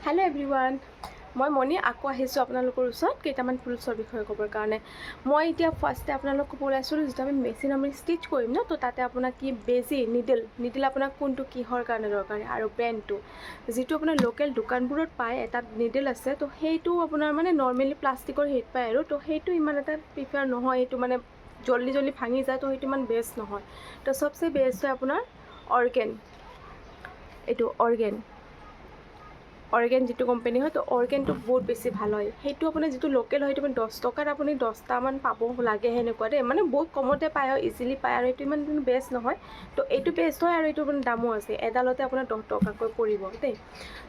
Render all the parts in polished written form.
Hello' everyone, মই মণি আকৌ আহিছোঁ আপোনালোকৰ ওচৰত কেইটামান টুলছৰ বিষয়ে ক'বৰ কাৰণে। মই এতিয়া ফাৰ্ষ্টে আপোনালোকক ক'ব ওলাইছিলোঁ যিটো আমি মেচিন আমি ষ্টিচ কৰিম ন, তো তাতে আপোনাৰ কি বেজি নিডিল আপোনাক কোনটো কিহৰ কাৰণে দৰকাৰী আৰু ব্ৰেণ্ডটো যিটো আপোনাৰ লোকেল দোকানবোৰত পায়। এটা নিডিল আছে, তো সেইটো আপোনাৰ মানে নৰ্মেলি প্লাষ্টিকৰ হেৰিত পায় আৰু তো সেইটো ইমান এটা প্ৰিফাৰ নহয়, সেইটো মানে জল্দি ভাঙি যায়, তো সেইটো ইমান বেষ্ট নহয়। তো চবচে বেষ্ট হয় আপোনাৰ অৰ্গেন যিটো কোম্পানী হয়, তো অৰ্গেনটো বহুত বেছি ভাল হয়। সেইটো আপোনাৰ যিটো লোকেল হয়, সেইটো মানে 10 টকাত আপুনি 10টামান পাব লাগে সেনেকুৱা দেই, মানে বহুত কমতে পায় আৰু ইজিলি পায় আৰু এইটো ইমান বেষ্ট নহয়। তো এইটো বেষ্ট হয় আৰু এইটো মানে দামো আছে, এডালতে আপোনাৰ 10 টকাকৈ পৰিব দেই।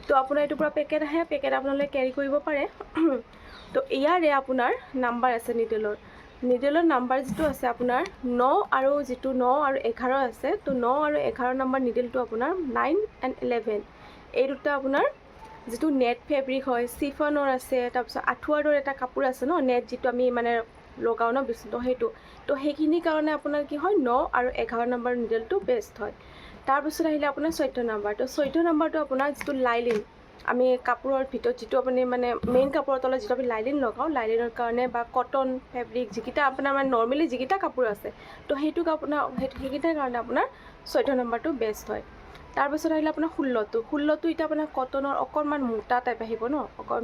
তো আপোনাৰ এইটোৰ পৰা পেকেট আহে, পেকেট আপোনালোকে কেৰি কৰিব পাৰে। তো ইয়াৰে আপোনাৰ নাম্বাৰ আছে নিডেলৰ নাম্বাৰ যিটো আছে আপোনাৰ 9 আৰু 11 আছে। তো 9 আৰু 11 নম্বৰ নিডেলটো আপোনাৰ 9 and 11 এই দুটা আপোনাৰ যিটো নেট ফেব্ৰিক হয়, চিফনৰ আছে, তাৰপিছত আঁঠুৱাৰ দৰে এটা কাপোৰ আছে ন, নেট যিটো আমি মানে লগাওঁ ন বিচনাত, সেইটো তো সেইখিনিৰ কাৰণে আপোনাৰ কি হয় 9 আৰু 11 নম্বৰ নিডেলটো বেষ্ট হয়। তাৰপিছত আহিলে আপোনাৰ 14 নম্বৰ। তো 14 নম্বৰটো আপোনাৰ যিটো লাইলিন, আমি কাপোৰৰ ভিতৰত যিটো আপুনি মানে মেইন কাপোৰৰ তলত যিটো আমি লাইলিন লগাওঁ, লাইলিনৰ কাৰণে বা কটন ফেব্ৰিক যিকেইটা আপোনাৰ মানে নৰ্মেলি যিকেইটা কাপোৰ আছে, তো সেইটোক আপোনাৰ সেইকেইটাৰ কাৰণে আপোনাৰ 14 নম্বৰটো বেষ্ট হয়। তাৰপিছত আহিলে আপোনাৰ 16টো এতিয়া আপোনাৰ কটনৰ অকণমান মোটা টাইপ আহিব ন,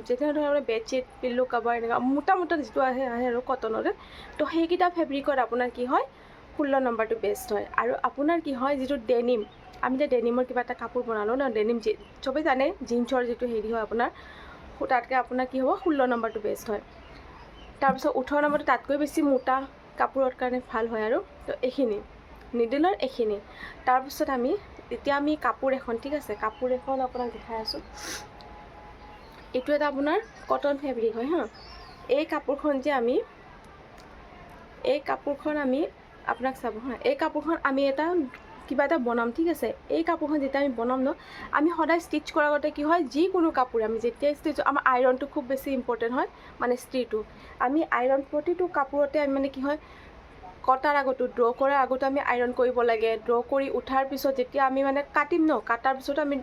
যেতিয়া ধৰক বেডশ্বীট পিল্লো কাভাৰ এনেকুৱা মোটা যিটো আহে আৰু কটনৰে, তো সেইকেইটা ফেব্ৰিকত আপোনাৰ কি হয় 16 নম্বৰটো বেষ্ট হয়। আৰু আপোনাৰ কি হয় যিটো ডেনিম, আমি যে ডেনিমৰ কিবা এটা কাপোৰ বনালোঁ ন, ডেনিম চবেই জানে জিন্সৰ যিটো হেৰি হয় আপোনাৰ, তাতকৈ আপোনাৰ কি হ'ব 16 নম্বৰটো বেষ্ট হয়। তাৰপিছত 18 নম্বৰটো তাতকৈ বেছি মোটা কাপোৰৰ কাৰণে ভাল হয় আৰু। তো এইখিনি নিডেলৰ এইখিনি। তাৰপিছত এতিয়া আমি কাপোৰ এখন, ঠিক আছে, কাপোৰ এখন আপোনাক দেখাই আছোঁ। এইটো এটা আপোনাৰ কটন ফেব্ৰিক হয় হা। এই কাপোৰখন আমি আপোনাক চাব হা, এই কাপোৰখন আমি কিবা এটা বনাম, ঠিক আছে। এই কাপোৰখন যেতিয়া আমি বনাম ন, আমি সদায় ষ্টিচ কৰাৰ আগতে কি হয়, যিকোনো কাপোৰে আমি যেতিয়া ষ্টিচ, আমাৰ আইৰণটো খুব বেছি ইম্পৰ্টেণ্ট হয়, মানে ইস্ত্ৰিটো। আমি আইৰণ প্ৰতিটো কাপোৰতে আমি মানে কি হয় কটাৰ আগতো, ড্ৰ কৰাৰ আগতো আমি আইৰণ কৰিব লাগে। ড্ৰ কৰি উঠাৰ পিছত যেতিয়া আমি মানে কাটিম ন, কাটাৰ পিছতো আমি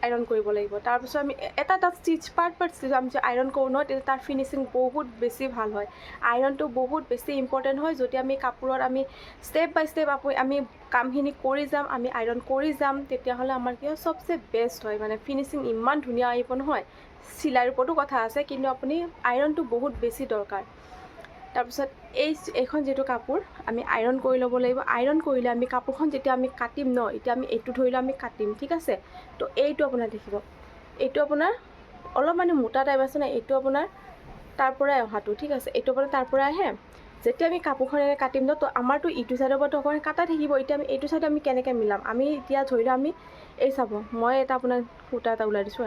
আইৰণ কৰিব লাগিব। তাৰপিছত আমি এটা ষ্টিচ পাৰ্ট ষ্টিচ আমি যে আইৰণ কৰোঁ নহয়, তেতিয়া তাৰ ফিনিচিং বহুত বেছি ভাল হয়। আইৰণটো বহুত বেছি ইম্পৰ্টেণ্ট হয়। যদি আমি কাপোৰত আমি ষ্টেপ বাই ষ্টেপ আমি কামখিনি কৰি যাম, আমি আইৰণ কৰি যাম, তেতিয়াহ'লে আমাৰ কি হয় চবচে বেষ্ট হয়, মানে ফিনিচিং ইমান ধুনীয়া আহিব নহয়। চিলাইৰ ওপৰতো কথা আছে, কিন্তু আপুনি আইৰণটো বহুত বেছি দৰকাৰ। তাৰপিছত এইখন যিটো কাপোৰ আমি আইৰণ কৰি ল'ব লাগিব। আইৰণ কৰিলে আমি কাপোৰখন যেতিয়া আমি কাটিম ন, এতিয়া আমি এইটো ধৰি লওঁ আমি কাটিম, ঠিক আছে। তো এইটো আপোনাৰ দেখিব, এইটো আপোনাৰ অলপ মানে মোটা টাইপ আছে নাই, এইটো আপোনাৰ তাৰ পৰাই অহাটো, ঠিক আছে। এইটো আপোনাৰ তাৰ পৰাই আহে। যেতিয়া আমি কাপোৰখন এনেকৈ কাটিম ন, তো আমাৰতো ইটো চাইডৰ পৰাতো অকণমান কাটা থাকিব। এতিয়া আমি এইটো চাইডে আমি কেনেকৈ মিলাম, আমি এতিয়া ধৰি লওঁ আমি এই চাব, মই এটা আপোনাৰ সূতা এটা ওলাই দিছোঁ,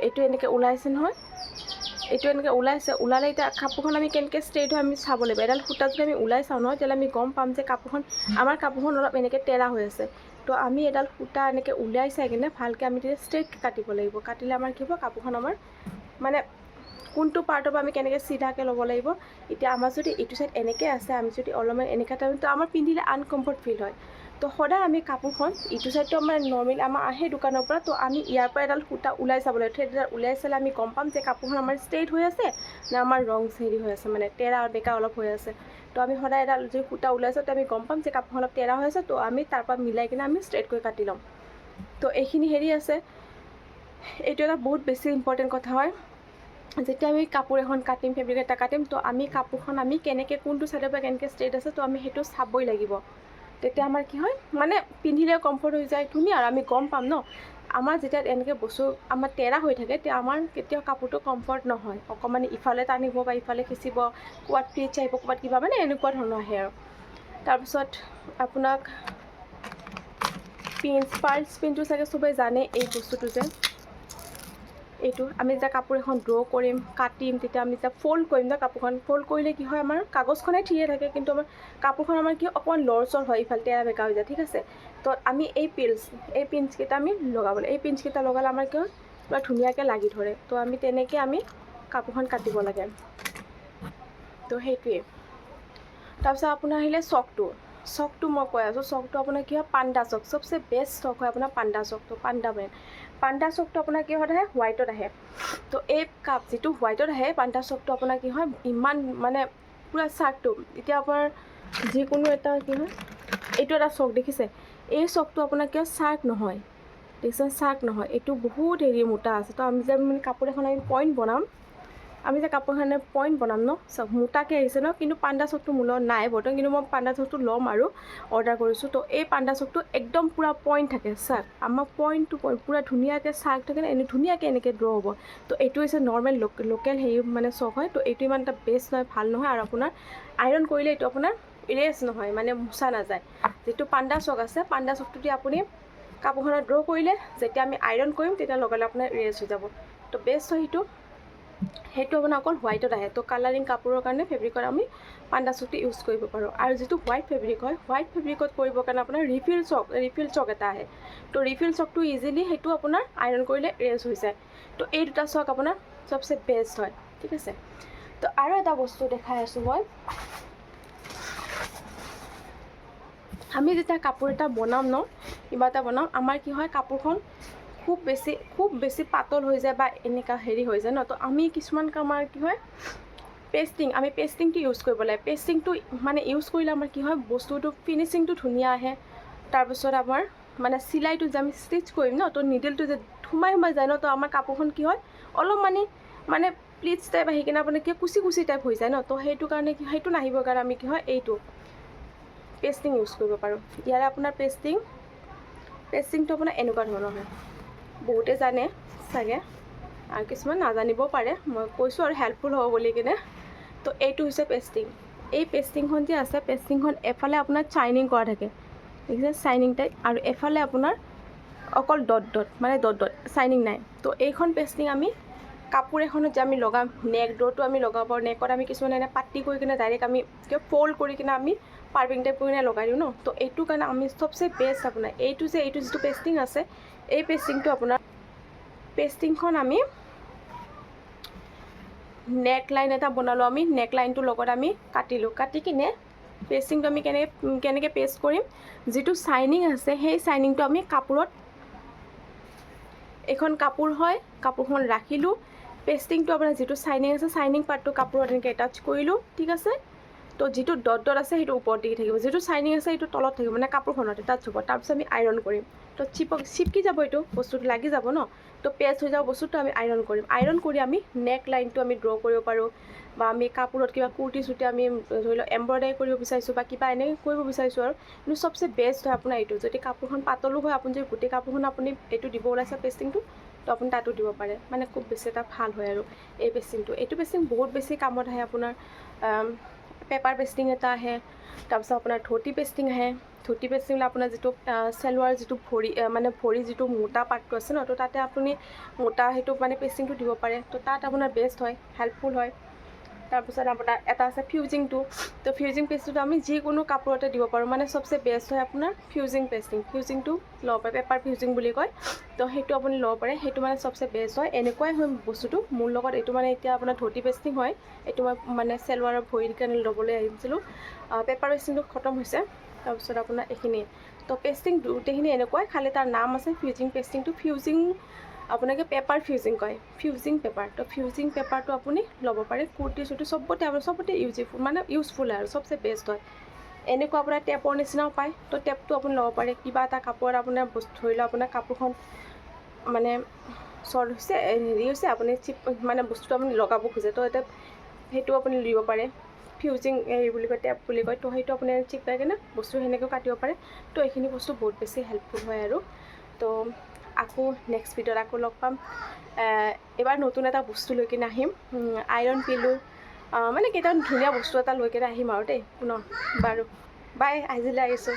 এইটো এনেকৈ ওলাইছে নহয়, এইটো এনেকৈ ওলালে এতিয়া কাপোৰখন আমি কেনেকৈ ষ্ট্ৰেইট হয় আমি চাব লাগিব। এডাল সূতা যদি আমি ওলাই চাওঁ নহয়, তেতিয়াহ'লে আমি গম পাম যে আমাৰ কাপোৰখন অলপ এনেকৈ তেৰা হৈ আছে। তো আমি এডাল সূতা এনেকৈ উলিয়াই চাই কিনে ভালকৈ আমি তেতিয়া ষ্ট্ৰেইট কাটিব লাগিব। কাটিলে আমাৰ কি হ'ব, কাপোৰখন আমাৰ মানে কোনটো পাৰ্টৰ পৰা আমি কেনেকৈ চিধাকৈ ল'ব লাগিব। এতিয়া আমাৰ যদি এইটো চাইড এনেকৈ আছে, আমি যদি অলপমান এনেকৈ তো আমাৰ পিন্ধিলে আনকমফৰ্ট ফিল হয়। তো সদায় আমি কাপোৰখন ইটো চাইডটো আমাৰ নৰ্মেলি আমাৰ আহে দোকানৰ পৰা, তো আমি ইয়াৰ পৰা এডাল সূতা ওলাই চাব লাগিব। থ্ৰেডডাল ওলাই চালে আমি গম পাম যে কাপোৰখন আমাৰ ষ্ট্ৰেইট হৈ আছে নে আমাৰ ৰং হেৰি হৈ আছে, মানে তেৰা বেকা অলপ হৈ আছে। তো আমি সদায় এডাল যদি সূতা ওলাইছোঁ, তো আমি গম পাম যে কাপোৰখন অলপ তেৰা হৈ আছে, তো আমি তাৰপৰা মিলাই কিনে আমি ষ্ট্ৰেইটকৈ কাটি ল'ম। তো এইখিনি হেৰি আছে। এইটো এটা বহুত বেছি ইম্পৰ্টেণ্ট কথা হয়। যেতিয়া আমি কাপোৰ এখন কাটিম, ফেব্ৰিক এটা কাটিম, তো আমি কাপোৰখন আমি কেনেকৈ কোনটো চাইডৰ পৰা কেনেকৈ ষ্ট্ৰেইট আছে, তো আমি সেইটো চাবই লাগিব। তেতিয়া আমাৰ কি হয়, মানে পিন্ধিলেও কমফৰ্ট হৈ যায়, ধুনীয়া, আৰু আমি গম পাম ন। আমাৰ যেতিয়া এনেকৈ বস্তু আমাৰ তেৰা হৈ থাকে, তেতিয়া আমাৰ কেতিয়াও কাপোৰটো কমফৰ্ট নহয়। অকণমান ইফালে টানিব বা ইফালে খিচিব, ক'ৰবাত ফ্লিটছ আহিব, ক'ৰবাত কিবা, মানে এনেকুৱা ধৰণৰ আহে আৰু। তাৰপিছত আপোনাক পাৰ্লছ পিনটো চাগে চবেই জানে, এই বস্তুটো যে এইটো আমি যেতিয়া কাপোৰ এখন ড্ৰ কৰিম, কাটিম, তেতিয়া আমি যেতিয়া ফ'ল্ড কৰিম ন, কাপোৰখন ফ'ল্ড কৰিলে কি হয়, আমাৰ কাগজখনে ঠিকে থাকে, কিন্তু আমাৰ কাপোৰখন আমাৰ কি অকণমান লৰচৰ হয়, ইফালে তেৰা বেকা হৈ যায়, ঠিক আছে। তো আমি এই পিঞ্চকেইটা আমি লগাব লাগে। এই পিঞ্চকেইটা লগালে আমাৰ কি হয় পুৰা ধুনীয়াকৈ লাগি ধৰে। তো আমি তেনেকৈ আমি কাপোৰখন কাটিব লাগে। তো সেইটোৱেই। তাৰপিছত আপোনাৰ আহিলে চকটো। চকটো মই কৈ আছোঁ, চকটো আপোনাৰ কি হয় পাণ্ডা চক, চবচে বেষ্ট চক হয় আপোনাৰ পাণ্ডা চকটো, পাণ্ডা ব্ৰেণ্ড। পাণ্ডা চকটো আপোনাৰ কি হয় আহে হোৱাইটত আহে। তো এই কাপ যিটো হোৱাইটত আহে পাণ্ডা চকটো আপোনাৰ কি হয় ইমান মানে পূৰা চাৰ্টটো, এতিয়া আপোনাৰ যিকোনো এটা কি হয় এইটো এটা চক দেখিছে, এই চকটো আপোনাৰ কিয় চাৰ্ট নহয়, দেখিছে চাৰ্ট নহয়, এইটো বহুত হেৰি মোটা আছে। তো আমি যে মানে কাপোৰ এখন আমি পইণ্ট বনাম, আমি যে কাপোৰ এখনে পইণ্ট বনাম ন, চব মোটাকৈ আহিছে ন, কিন্তু পাণ্ডা চকটো মোৰ লগত নাই বৰ্তমান, কিন্তু মই পাণ্ডা চকটো ল'ম আৰু অৰ্ডাৰ কৰিছোঁ। তো এই পাণ্ডা চকটো একদম পূৰা পইণ্ট থাকে চাৰ্ট, আমাৰ পইণ্টটো পূৰা ধুনীয়াকৈ চাৰ্ট থাকে এনে ধুনীয়াকৈ এনেকৈ ড্ৰ হ'ব। তো এইটো হৈছে নৰ্মেল লোকেল হেৰি মানে চক হয়। তো এইটো ইমান এটা বেষ্ট নহয়, ভাল নহয়, আৰু আপোনাৰ আইৰণ কৰিলে এইটো আপোনাৰ ইৰেজ নহয়, মানে মোচা নাযায়। যিটো পাণ্ডা চক আছে, পাণ্ডা চকটো দি আপুনি কাপোৰখনত ড্ৰ কৰিলে যেতিয়া আমি আইৰণ কৰিম তেতিয়া লগে লগে আপোনাৰ ইৰেজ হৈ যাব। তো বেষ্ট হয় সেইটো আপোনাৰ অকল হোৱাইটত আহে। তো কালাৰিং কাপোৰৰ কাৰণে ফেব্ৰিকত আমি পাণ্ডা চকটো ইউজ কৰিব পাৰোঁ। আৰু যিটো হোৱাইট ফেব্ৰিক হয়, হোৱাইট ফেব্ৰিকত কৰিবৰ কাৰণে আপোনাৰ ৰিফিল চক এটা আহে। তো ৰিফিল চকটো ইজিলি সেইটো আপোনাৰ আইৰণ কৰিলে ইৰেজ হৈ যায়। তো এই দুটা চক আপোনাৰ চবচে বেষ্ট হয়, ঠিক আছে। তো আৰু এটা বস্তু দেখাই আছোঁ মই, আমি যেতিয়া কাপোৰ এটা বনাম ন, কিবা এটা বনাম, আমাৰ কি হয় কাপোৰখন খুব বেছি পাতল হৈ যায় বা এনেকুৱা হেৰি হৈ যায় ন। তো আমি কিছুমান আমাৰ কি হয় আমি পেষ্টিংটো ইউজ কৰিব লাগে। পেষ্টিংটো মানে ইউজ কৰিলে আমাৰ কি হয় বস্তুটো ফিনিচিংটো ধুনীয়া আহে। তাৰপিছত আমাৰ মানে চিলাইটো যে আমি ষ্টিচ কৰিম ন, তো নিডলটো যে সোমাই যায় ন, তো আমাৰ কাপোৰখন কি হয় অলপ মানে প্লিটছ টাইপ আহি কিনে আপোনাৰ কি কুচি টাইপ হৈ যায় ন। তো সেইটো কাৰণে সেইটো নাহিবৰ কাৰণে আমি কি হয় এইটো পেষ্টিং ইউজ কৰিব পাৰোঁ। ইয়াৰে আপোনাৰ পেষ্টিংটো আপোনাৰ এনেকুৱা ধৰণৰ হয়, বহুতে জানে চাগে আৰু কিছুমান নাজানিবও পাৰে, মই কৈছোঁ আৰু হেল্পফুল হ'ব বুলি কিনে। তো এইটো হৈছে পেষ্টিং। এই পেষ্টিংখন যে আছে, পেষ্টিংখন এফালে আপোনাৰ শ্বাইনিং কৰা থাকে, দেখিছে শ্বাইনিং টাইপ, আৰু এফালে আপোনাৰ অকল ডট মানে ডট শ্বাইনিং নাই। তো এইখন পেষ্টিং আমি কাপোৰ এখনত যে আমি লগাম, নেক ডোৰটো আমি লগাব পাৰোঁ, নেকত আমি কিছুমানে এনে পাতি কৰি কিনে ডাইৰেক্ট আমি ফ'ল্ড কৰি কিনে আমি পাৰ্পিং টাইপ কৰি কিনে লগাই দিওঁ ন। তো এইটো কাৰণে আমি চবচে বেষ্ট আপোনাৰ এইটো যিটো পেষ্টিং আছে, এই পেষ্টিংটো আপোনাৰ পেষ্টিংখন আমি নেক লাইন এটা বনালোঁ, আমি নেক লাইনটোৰ লগত আমি কাটি কিনে পেষ্টিংটো আমি কেনেকৈ পেষ্ট কৰিম, যিটো শ্বাইনিং আছে সেই শ্বাইনিংটো আমি কাপোৰত, এইখন কাপোৰ হয়, কাপোৰখন ৰাখিলোঁ, পেষ্টিংটো আপোনাৰ যিটো শ্বাইনিং আছে শ্বাইনিং পাৰ্টটো কাপোৰত এনেকৈ এটাচ কৰিলোঁ, ঠিক আছে। তো যিটো ডট আছে সেইটো ওপৰত দি থাকিব, যিটো শ্বাইনিং আছে সেইটো তলত থাকিব, মানে কাপোৰখনত টাচ হ'ব। তাৰপিছত আমি আইৰণ কৰিম, তো চিপকি যাব, এইটো বস্তুটো লাগি যাব ন। তো পেষ্ট হৈ যাব বস্তুটো, আমি আইৰণ কৰিম। আইৰণ কৰি আমি নেক লাইনটো আমি ড্ৰ কৰিব পাৰোঁ, বা আমি কাপোৰত কিবা কুৰ্তি চুৰ্তি আমি ধৰি লওক এম্ব্ৰইডাৰী কৰিব বিচাৰিছোঁ বা কিবা এনেকৈ কৰিব বিচাৰিছোঁ আৰু। কিন্তু চবচে বেষ্ট হয় আপোনাৰ এইটো, যদি কাপোৰখন পাতলো হয়, আপুনি যদি গোটেই কাপোৰখন আপুনি এইটো দিব ওলাইছে পেষ্টিংটো, তো আপুনি তাতো দিব পাৰে, মানে খুব বেছি এটা ভাল হয় আৰু এই পেষ্টিংটো। এইটো পেষ্টিং বহুত বেছি কামত আহে আপোনাৰ। পেপাৰ পেষ্টিং এটা আহে, তাৰপিছত আপোনাৰ ধুতি পেষ্টিং আহে। ধুতি পেষ্টিং হ'লে আপোনাৰ যিটো চেলোৱাৰ যিটো ভৰি যিটো মোটা পাৰ্টটো আছে ন, তো তাতে আপুনি মোটা সেইটো মানে পেষ্টিংটো দিব পাৰে। তো তাত আপোনাৰ বেষ্ট হয়, হেল্পফুল হয়। তাৰপিছত আপোনাৰ এটা আছে ফিউজিংটো। তো ফিউজিং পেষ্টিংটো আমি যিকোনো কাপোৰতে দিব পাৰোঁ, মানে চবচে বেষ্ট হয় আপোনাৰ ফিউজিং পেষ্টিং। ফিউজিংটো ল'ব পাৰে, পেপাৰ ফিউজিং বুলি কয়। তো সেইটো আপুনি ল'ব পাৰে, সেইটো মানে চবচে বেষ্ট হয়। এনেকুৱাই হয় বস্তুটো মোৰ লগত, এইটো মানে এতিয়া আপোনাৰ ধুতি পেষ্টিং হয়, এইটো মই মানে চেলোৱাৰৰ ভৰিৰ কাৰণে ল'বলৈ আহিছিলোঁ। পেপাৰ পেষ্টিংটো খতম হৈছে, তাৰপিছত আপোনাৰ এইখিনিয়ে। তো পেষ্টিং গোটেইখিনি এনেকুৱাই, খালি তাৰ নাম আছে ফিউজিং পেষ্টিংটো। ফিউজিং আপোনালোকে পেপাৰ ফিউজিং কয়, ফিউজিং পেপাৰ। তো ফিউজিং পেপাৰটো আপুনি ল'ব পাৰে কুৰ্তি চুৰ্তি চবতে ইউজফুল আৰু চবচে বেষ্ট হয়। এনেকুৱা আপোনাৰ টেপৰ নিচিনাও পায়, তো টেপটো আপুনি ল'ব পাৰে। কিবা এটা কাপোৰত আপোনাৰ ধৰি লওক আপোনাৰ কাপোৰখন মানে শ্বৰ্ট হৈছে, হেৰি হৈছে, আপুনি মানে বস্তুটো আপুনি লগাব খোজে, তো এতিয়া সেইটো আপুনি দিব পাৰে। ফিউজিং হেৰি বুলি কয়, টেপ বুলি কয়। তো সেইটো আপুনি চিপকাই কিনে বস্তু সেনেকৈও কাটিব পাৰে। তো এইখিনি বস্তু বহুত বেছি হেল্পফুল হয় আৰু। তো আকৌ নেক্সট ভিডিঅ'ত আকৌ লগ পাম। এবাৰ নতুন এটা বস্তু লৈ কিনে আহিম, আইৰণ পিলো, মানে কেইটামান ধুনীয়া বস্তু এটা লৈ কিনে আহিম আৰু দেই পুনৰ। বাৰু বাই, আজিলৈ আহিছোঁ।